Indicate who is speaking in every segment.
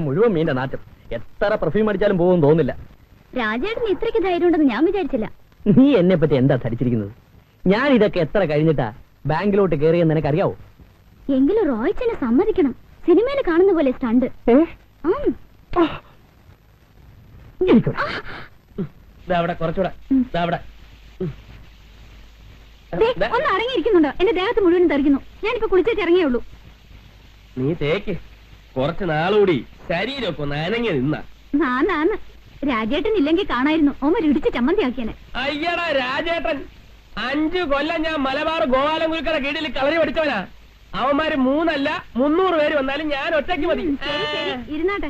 Speaker 1: മുഴുവൻ മീന്റെ നാറ്റം. എത്ര പെർഫ്യൂം അടിച്ചാലും പോകും തോന്നില്ല.
Speaker 2: രാജേട്ടന് ഇത്രയ്ക്ക് ധൈര്യം ഉണ്ടെന്ന് ഞാൻ വിചാരിച്ചില്ല.
Speaker 1: നീ എന്നെ പറ്റി എന്താ ധരിച്ചിരിക്കുന്നത്? ഞാൻ ഇതൊക്കെ എത്ര കഴിഞ്ഞിട്ടാ ബാങ്കിലോട്ട് കയറിയെന്ന് നിനക്കറിയാവോ?
Speaker 2: എങ്കിലും റോയ്ച്ചനെ സമ്മതിക്കണം. സിനിമയിൽ കാണുന്ന പോലെ സ്റ്റണ്ട്.
Speaker 1: കുറച്ചുകൂടെ
Speaker 2: ഒന്ന് അടങ്ങിയിരിക്കുന്നുണ്ടോ? എന്റെ ദേഹത്ത് മുഴുവൻ തെറിക്കുന്നു. ഞാനിപ്പോ കുളിച്ചിട്ട് ഇറങ്ങിയുള്ളൂ.
Speaker 1: നീ തേക്ക് കുറച്ച് നാളുകൂടി ശരീരമൊക്കെ ഒന്ന് അനങ്ങി നിന്ന.
Speaker 2: നാന്ന് രാജേട്ടൻ ഇല്ലെങ്കിൽ കാണായിരുന്നു. ഓമ ഇടിച്ച് ചമ്മന്തിയാക്കിയനെ.
Speaker 1: അയ്യടാ രാജേട്ടൻ 5 കൊല്ലം ഞാൻ മലബാർ ഗോപാലൻകുൽക്കര കീഴിൽ കളരി പഠിച്ചവനാ. അവന്മാര് 3 അല്ല 300 പേര് വന്നാലും ഞാൻ ഒറ്റയ്ക്ക് മതി.
Speaker 2: ഇരുന്നാട്ടെ.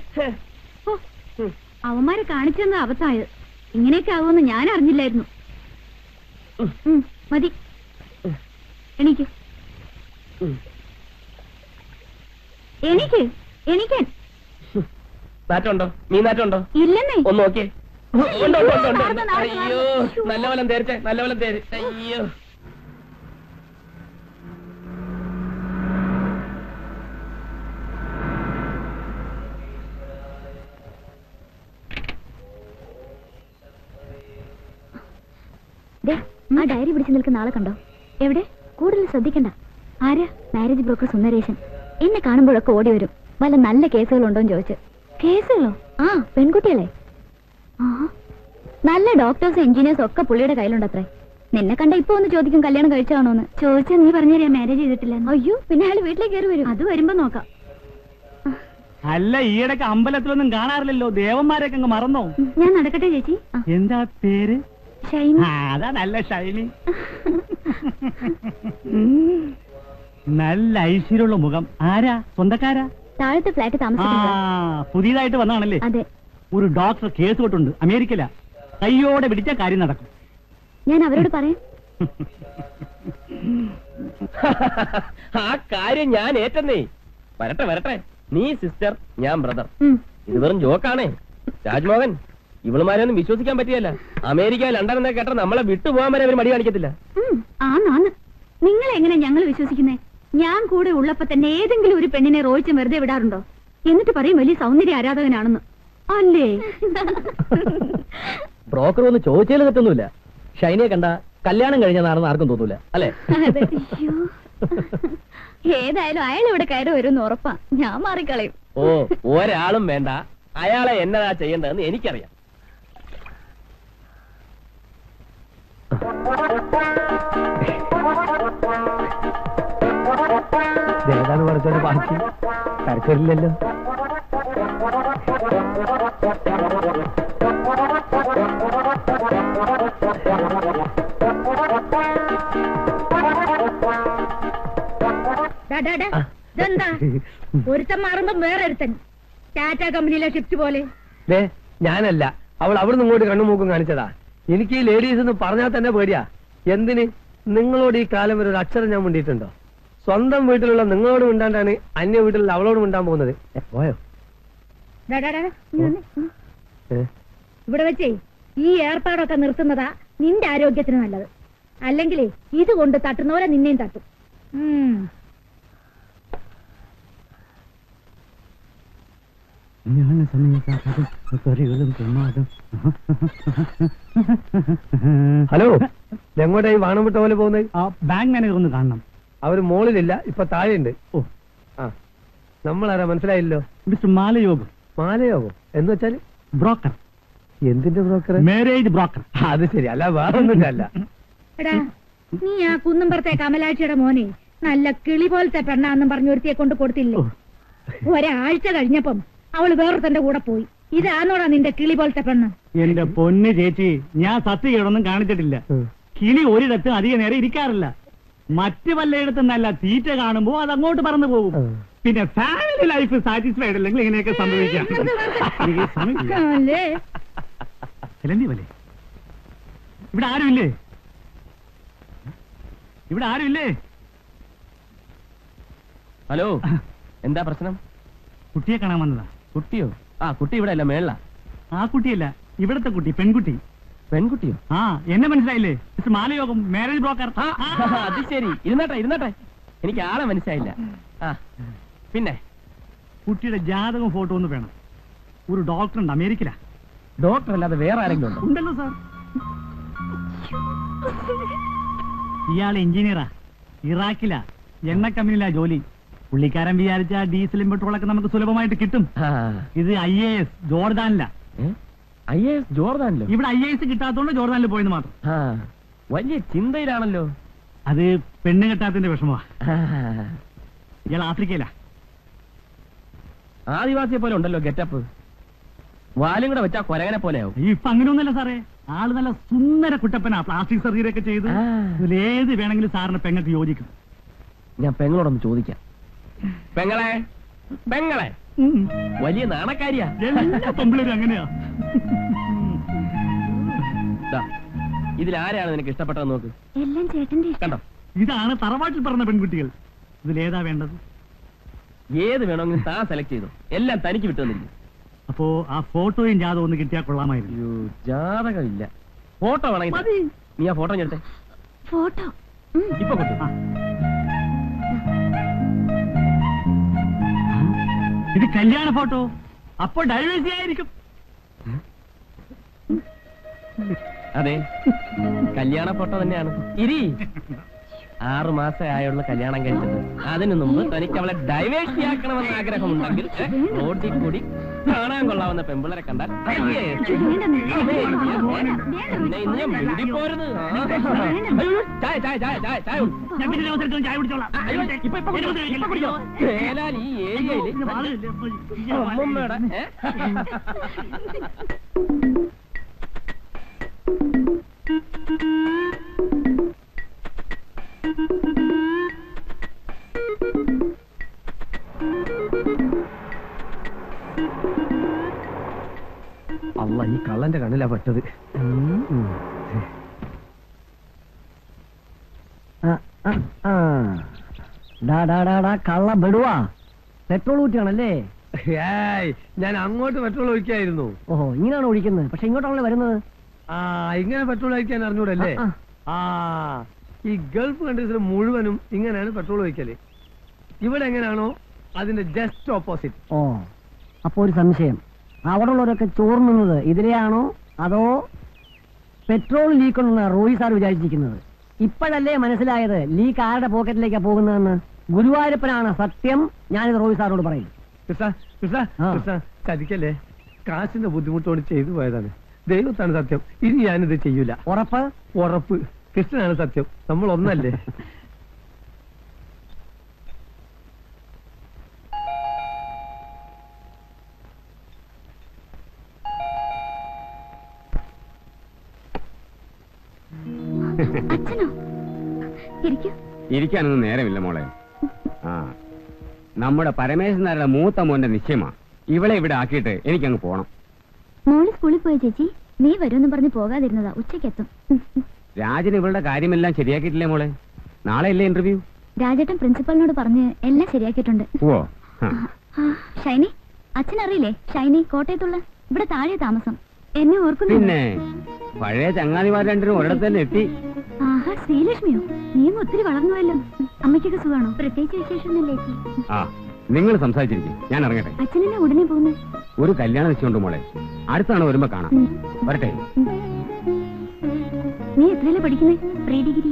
Speaker 2: അവന്മാരെ കാണിച്ചെന്ന് അബദ്ധമായത്. ഇങ്ങനെയൊക്കെ ആവുമെന്ന് ഞാൻ അറിഞ്ഞില്ലായിരുന്നു. മതി, എണീക്ക് എണീക്ക് എണീക്കാൻ.
Speaker 1: നാറ്റുണ്ടോ? നീ നാറ്റുണ്ടോ?
Speaker 2: ഇല്ലെന്നേ.
Speaker 1: ഒന്ന് നോക്കിയേ. അയ്യോ നല്ല വലം തേർച്ചേ, നല്ല വലം തേര്. അയ്യോ
Speaker 2: ആ ഡയറി പിടിച്ചു നിൽക്കുന്ന ആളെ കണ്ടോ? എവിടെ? കൂടുതൽ ശ്രദ്ധിക്കണ്ട. ആരാ? Marriage broker Sundaresan. എന്നെ കാണുമ്പോഴൊക്കെ ഓടി വരും. വല്ല നല്ല കേസുകളുണ്ടോന്ന് ചോദിച്ച്. കേസുകളോ? ആ, പെൺകുട്ടികളെ. ആ, നല്ല ഡോക്ടേഴ്സ് എഞ്ചിനീയേഴ്സും ഒക്കെ പുള്ളിയുടെ കയ്യിലുണ്ടത്രേ. നിന്നെ കണ്ട ഇപ്പൊ ഒന്ന് ചോദിക്കും കല്യാണം കഴിച്ചാണോന്ന്. ചോദിച്ചാ നീ പറഞ്ഞുതരാ മാരേജ് ചെയ്തിട്ടില്ല. അയ്യോ, പിന്നെ അയാൾ വീട്ടിലേക്ക് കയറി വരും. അത് വരുമ്പോ നോക്കാം.
Speaker 3: അല്ല, ഈയിടക്ക് അമ്പലത്തിലൊന്നും കാണാറില്ലല്ലോ. ദേവന്മാരൊക്കെ അങ്ങ് മറന്നോ?
Speaker 2: ഞാൻ നടക്കട്ടെ ചേച്ചി.
Speaker 3: എന്താ പേര്?
Speaker 2: ഷൈനി.
Speaker 3: അതാ നല്ല ഷൈനി. നല്ല ഐശ്വര്യമുള്ള മുഖം. ആരാ? സ്വന്തക്കാരാ?
Speaker 2: താഴത്തെ ഫ്ലാറ്റ് താമസിക്കുന്ന.
Speaker 3: പുതിയതായിട്ട് വന്നാണല്ലേ?
Speaker 2: അതെ.
Speaker 3: ഒരു ഡോക്ടർ കേസ് തൊട്ടുണ്ട് അമേരിക്കയില. കയ്യോടെ പിടിച്ച കാര്യം നടക്കും.
Speaker 2: ഞാൻ അവരോട് പറയാം.
Speaker 1: ആ കാര്യം ഞാൻ ഏറ്റെന്നേ. വരട്ടെ വരട്ടെ. നീ സിസ്റ്റർ, ഞാൻ ബ്രദർ. ഇത് വെറും ജോക്കാണേ. രാജ്മോഹൻ, ഇവളുമാരെയൊന്നും വിശ്വസിക്കാൻ പറ്റിയല്ല. അമേരിക്ക, ലണ്ടൻ എന്നൊക്കെ കേട്ടാ നമ്മളെ വിട്ടുപോകാൻ വരെ അവർ മടി കാണിക്കത്തില്ല.
Speaker 2: ആന്ന്. നിങ്ങൾ എങ്ങനെ ഞങ്ങൾ വിശ്വസിക്കുന്നേ? ഞാൻ കൂടെ ഉള്ളപ്പോ തന്നെ ഏതെങ്കിലും ഒരു പെണ്ണിനെ റോയിച്ച് വെറുതെ വിടാറുണ്ടോ? എന്നിട്ട് പറയും വലിയ സൗന്ദര്യ ആരാധകനാണെന്ന്. അല്ലേ?
Speaker 1: ബ്രോക്കർ ഒന്ന് ചോദിച്ചാൽ തെറ്റൊന്നുമില്ല. ഷൈനിയെ കണ്ട കല്യാണം കഴിഞ്ഞതാണെന്ന് ആർക്കും തോന്നൂല, അല്ലേ?
Speaker 2: ഏതായാലും അയാൾ ഇവിടെ കയറി വരുമെന്ന് ഉറപ്പാ. ഞാൻ മാറിക്കളയും.
Speaker 1: ഓ, ഒരാളും വേണ്ട. അയാളെ എന്നതാ ചെയ്യേണ്ടതെന്ന് എനിക്കറിയാം. ഏതാണ് പഠിച്ചോന്റെ ബാക്കി? കരച്ചില്ലല്ലോ.
Speaker 2: ഇതെന്താ? ഒരുത്തൻ മാറുമ്പോ വേറെ ഒരുത്തൻ. ടാറ്റ കമ്പനിയിലെ ഷിഫ്റ്റ് പോലെ.
Speaker 1: ഞാനല്ല, അവൾ അവിടുന്ന് ഇങ്ങോട്ട് കണ്ണുമൂക്കും കാണിച്ചതാ. എനിക്ക് ഈ ലേഡീസ് എന്ന് പറഞ്ഞാൽ തന്നെ പേടിയാ. എന്തിന്? നിങ്ങളോട് ഈ കാലം വരെ ഒരു അക്ഷരം ഞാൻ മിണ്ടിയിട്ടുണ്ടോ? സ്വന്തം വീട്ടിലുള്ള നിങ്ങളോട് മിണ്ടാണ്ടാണ് അന്യ വീട്ടിലുള്ള അവളോട് മിണ്ടാൻ പോകുന്നത്. പോയോ?
Speaker 2: ഇവിടെ വെച്ചേ ഈ ഏർപ്പാടൊക്കെ നിർത്തുന്നതാ നിന്റെ ആരോഗ്യത്തിന് നല്ലത്. അല്ലെങ്കിലേ ഇതുകൊണ്ട് തട്ടുന്ന പോലെ നിന്നെയും തട്ടും.
Speaker 1: ഹലോ, എങ്ങോട്ടായി വാണംവിട്ട പോലെ പോകുന്നത്?
Speaker 3: ബാങ്ക് മാനേജർ ഒന്ന് കാണണം.
Speaker 1: അവര് മോളിലില്ല, ഇപ്പൊ താഴെയുണ്ട്. ഓ, ആ, നമ്മളാരാ മനസ്സിലായില്ലോ?
Speaker 3: മിസ്റ്റർ മാലയോഗം.
Speaker 1: മാലയോഗം എന്ന് വെച്ചാല്?
Speaker 3: ബ്രോക്കർ.
Speaker 1: എന്തിന്റെ ബ്രോക്കർ?
Speaker 3: Marriage broker.
Speaker 1: അത് ശരി. അല്ല, വേറൊന്നും അല്ല.
Speaker 2: എടാ, നീ ആ കുന്നുംപുറത്തെ കമലാക്ഷിയുടെ മോനെ നല്ല കിളി പോലത്തെ പെണ്ണാന്നും പറഞ്ഞു ഒരുത്തിയെ കൊണ്ട് കൊടുത്തില്ലേ? ഒരാഴ്ച കഴിഞ്ഞപ്പം അവള് വേറൊരുത്തന്റെ കൂടെ പോയി. ഇതാന്നോടാ നിന്റെ കിളി പോലത്തെ പെണ്ണ്?
Speaker 3: എന്റെ പൊന്ന് ചേച്ചി, ഞാൻ സത്യകേടൊന്നും കാണിച്ചിട്ടില്ല. കിളി ഒരിടത്ത് അധിക നേരം ഇരിക്കാറില്ല. മറ്റു പലയിടത്തുനിന്നല്ല, തീറ്റ കാണുമ്പോ അത് അങ്ങോട്ട് പറന്നു പോകും. പിന്നെ ഫാമിലി ലൈഫ് സാറ്റിസ്ഫൈഡ് അല്ലെങ്കിൽ ഇങ്ങനെയൊക്കെ സംഭവിക്കാം. ഇവിടെ ആരുമില്ലേ? ഇവിടെ ആരുമില്ലേ?
Speaker 1: ഹലോ, എന്താ പ്രശ്നം?
Speaker 3: കുട്ടിയെ കാണാൻ വന്നതാ.
Speaker 1: കുട്ടിയോ? ആ, കുട്ടി ഇവിടെ അല്ല, മേള.
Speaker 3: ആ കുട്ടിയല്ല, ഇവിടത്തെ കുട്ടി, പെൺകുട്ടി.
Speaker 1: പെൺകുട്ടിയോ?
Speaker 3: ആ, എന്നെ മനസ്സിലായില്ലേ? Mister Malayogam, marriage broker.
Speaker 1: അത് ശരി. ഇരുന്നട്ടെ. എനിക്ക് ആളെ മനസ്സിലായില്ല. ആ, പിന്നെ
Speaker 3: കുട്ടിയുടെ ജാതകം ഫോട്ടോ ഒന്ന് വേണം. ഒരു ഡോക്ടർ ഉണ്ട് അമേരിക്കയിലാ.
Speaker 1: ഡോക്ടർ അല്ലാതെ വേറെ ആരെങ്കിലും ഉണ്ടോ?
Speaker 3: ഉണ്ടല്ലോ സാർ. ഇയാൾ എഞ്ചിനീയറാ, ഇറാഖിലാ, എണ്ണ കമ്പനിയിലാ ജോലി. പുള്ളിക്കാരൻ വിചാരിച്ച ഡീസലും പെട്രോളൊക്കെ നമുക്ക് സുലഭമായിട്ട് കിട്ടും. ഇത് IAS ജോർദാനിലാ.
Speaker 1: IAS ജോർദാനിലോ?
Speaker 3: ഇവിടെ IAS കിട്ടാത്തോണ്ട് ജോർദാനിൽ പോയെന്ന് മാത്രം.
Speaker 1: വലിയ ചിന്തയിലാണല്ലോ.
Speaker 3: അത് പെണ്ണ് കെട്ടാത്തിന്റെ വിഷമമാ. ഇയാൾ ആഫ്രിക്കയിലാ.
Speaker 1: ആദിവാസിയെ പോലെ ഉണ്ടല്ലോ ഗെറ്റപ്പ്. വാലും കൂടെ വെച്ചാ കൊരകനെ പോലെയാവും.
Speaker 3: ഇപ്പൊ അങ്ങനെയൊന്നുമല്ല സാറേ, ആള് നല്ല സുന്ദര കുട്ടപ്പനാ. പ്ലാസ്റ്റിക് സർജറി ഒക്കെ ചെയ്ത് ഇതിലേത് വേണമെങ്കിലും സാറിന് പെങ്ങൾക്ക് യോജിക്കും.
Speaker 1: ഞാൻ പെങ്ങളോടൊന്ന് ചോദിക്കാം. പെങ്ങളെ, പെങ്ങളെ, വലിയ നാണക്കാരിയാ.
Speaker 3: എല്ലാ പെമ്പിളരും അങ്ങനെയാ.
Speaker 1: ഇതിലാരെയാണ് നിനക്ക് ഇഷ്ടപ്പെട്ടത് നോക്ക്.
Speaker 2: എല്ലാം ചേട്ടന്റെ ഇഷ്ടം.
Speaker 1: കണ്ടോ,
Speaker 3: ഇതാണ് തറവാട്ടിൽ പറഞ്ഞ പെൺകുട്ടികൾ. ഇതിലേതാ വേണ്ടത്?
Speaker 1: ഏത് വേണമെങ്കിലും താൻ സെലക്ട് ചെയ്തു. എല്ലാം തനിക്ക് വിട്ടു തന്നിരിക്കും.
Speaker 3: അപ്പോ ആ ഫോട്ടോയും ജാതകം ഒന്ന് കിട്ടിയാൽ കൊള്ളാമായിരുന്നു.
Speaker 1: ജാതകമില്ല, ഫോട്ടോ വേണമെങ്കിൽ
Speaker 3: മതി.
Speaker 1: നീ ആ ഫോട്ടോ എടുത്തേ.
Speaker 2: ഫോട്ടോ
Speaker 1: ഇപ്പൊ കൊണ്ടു.
Speaker 3: ഇത് കല്യാണ ഫോട്ടോ. അപ്പൊ ഡൈവേഴ്സി ആയിരിക്കും.
Speaker 1: അതെ, കല്യാണ ഫോട്ടോ തന്നെയാണ്. ഇരി, 6 മാസമായുള്ള കല്യാണം കഴിച്ചത്. അതിനു മുമ്പ് തനിക്ക് അവളെ ഡൈവേഴ്സിയാക്കണമെന്ന് ആഗ്രഹമുണ്ടെങ്കിൽ റോഡിൽ കൂടി കാണാൻ കൊള്ളാവുന്ന പെമ്പിളരെ കണ്ടാൽ പോരുത്. ചായ ചായ ചായ ചായ ചായ
Speaker 3: ചായ കുടിച്ചോളാം.
Speaker 1: ഈ ഏരിയയില് അമ്മമ്മയുടെ അല്ല, ഈ കള്ളന്റെ കണ്ണിലാ പെട്ടത്.
Speaker 4: കള്ള ബെടുവാ, പെട്രോൾ ഊറ്റിയാണല്ലേ?
Speaker 5: ഞാൻ അങ്ങോട്ട് പെട്രോൾ ഒഴിക്കായിരുന്നു.
Speaker 4: ഓഹോ, ഇങ്ങനെയാണ് ഒഴിക്കുന്നത്. പക്ഷെ ഇങ്ങോട്ടാണല്ലോ വരുന്നത്.
Speaker 5: ഇങ്ങനെ പെട്രോൾ ഒഴിക്കാൻ അറിഞ്ഞൂടല്ലേ? ഈ ഗൾഫ് കൺട്രീസിൽ മുഴുവനും ഇങ്ങനെയാണ് പെട്രോൾ ഒഴിക്കല്. ഇവിടെ എങ്ങനെയാണോ അതിന്റെ ജസ്റ്റ് ഓപ്പോസിറ്റ്.
Speaker 4: ഓ, അപ്പൊ ഒരു സംശയം, അവിടെ ഉള്ളവരൊക്കെ ചോർന്നുന്നത് ഇതിലെയാണോ അതോ പെട്രോൾ ലീക്ക് ഉണ്ടെന്ന് റോയി സാർ വിചാരിച്ചിരിക്കുന്നത്? ഇപ്പോഴല്ലേ മനസ്സിലായത് ലീക്ക് ആരുടെ പോക്കറ്റിലേക്കാ പോകുന്നതെന്ന്. ഗുരുവായൂരപ്പനാണ് സത്യം, ഞാനിത് റോയി സാറിനോട് പറയും.
Speaker 5: ചതിക്കല്ലേ, കാശിന്റെ ബുദ്ധിമുട്ടോട് ചെയ്തു പോയതാണ്. ദൈവത്താണ് സത്യം, ഇനി ഞാനിത് ചെയ്യൂല.
Speaker 4: ഉറപ്പ്?
Speaker 5: ഉറപ്പ്. കൃഷ്ണനാണ് സത്യം, നമ്മൾ ഒന്നല്ലേ.
Speaker 2: അച്ഛനോ? ഇരിക്കൂ.
Speaker 6: ഇരിക്കാനൊന്നും നേരമില്ല മോളെ. നമ്മുടെ പരമേശ്വരൻ നായരുടെ മൂത്ത മോന്റെ നിശ്ചയമാ. ഇവളെ ഇവിടെ ആക്കിയിട്ട് എനിക്കങ്ങ് പോണം.
Speaker 2: മോള് സ്കൂളിൽ പോയ ചേച്ചി, നീ വരുമെന്ന് പറഞ്ഞ് പോകാതിരുന്നതാ. ഉച്ചക്കെത്തും.
Speaker 6: രാജൻ ഇവളുടെ കാര്യമെല്ലാം ശരിയാക്കിയിട്ടില്ലേ മോളെ? നാളെ അല്ലേ ഇന്റർവ്യൂ?
Speaker 2: രാജേട്ടൻ പ്രിൻസിപ്പലിനോട് പറഞ്ഞ് എല്ലാം ശരിയാക്കിയിട്ടുണ്ട്.
Speaker 6: ഓ,
Speaker 2: ഷൈനി, അച്ഛനറിയില്ലേ? ഷൈനി കോട്ടയത്തുള്ള, ഇവിടെ താഴെ താമസം. എന്നെ ഓർക്കുന്നു?
Speaker 6: പിന്നെ പഴയ ചങ്ങാതിമാർ രണ്ടിനും ഒരിടത്ത് തന്നെ എത്തി.
Speaker 2: ആഹാ, ശ്രീലക്ഷ്മിയോ? നീയും ഒത്തിരി വളർന്നുവല്ലോ. അമ്മയ്ക്കൊക്കെ സുഖമാണോ? പ്രത്യേകിച്ച് വിശേഷമൊന്നുമില്ലേ ചേച്ചി?
Speaker 6: നിങ്ങൾ സംസാരിച്ചിരിക്കും, ഞാൻ ഇറങ്ങട്ടെ.
Speaker 2: അച്ഛനെന്നെ ഉടനെ പോകുന്നേ?
Speaker 6: ഒരു കല്യാണം നിശ്ചയുണ്ട് മോളെ, അടുത്താണ് വരുമ്പോ കാണാം. വരട്ടെ.
Speaker 2: നീ എത്രയല്ലേ പഠിക്കുന്നേ? Pre degree?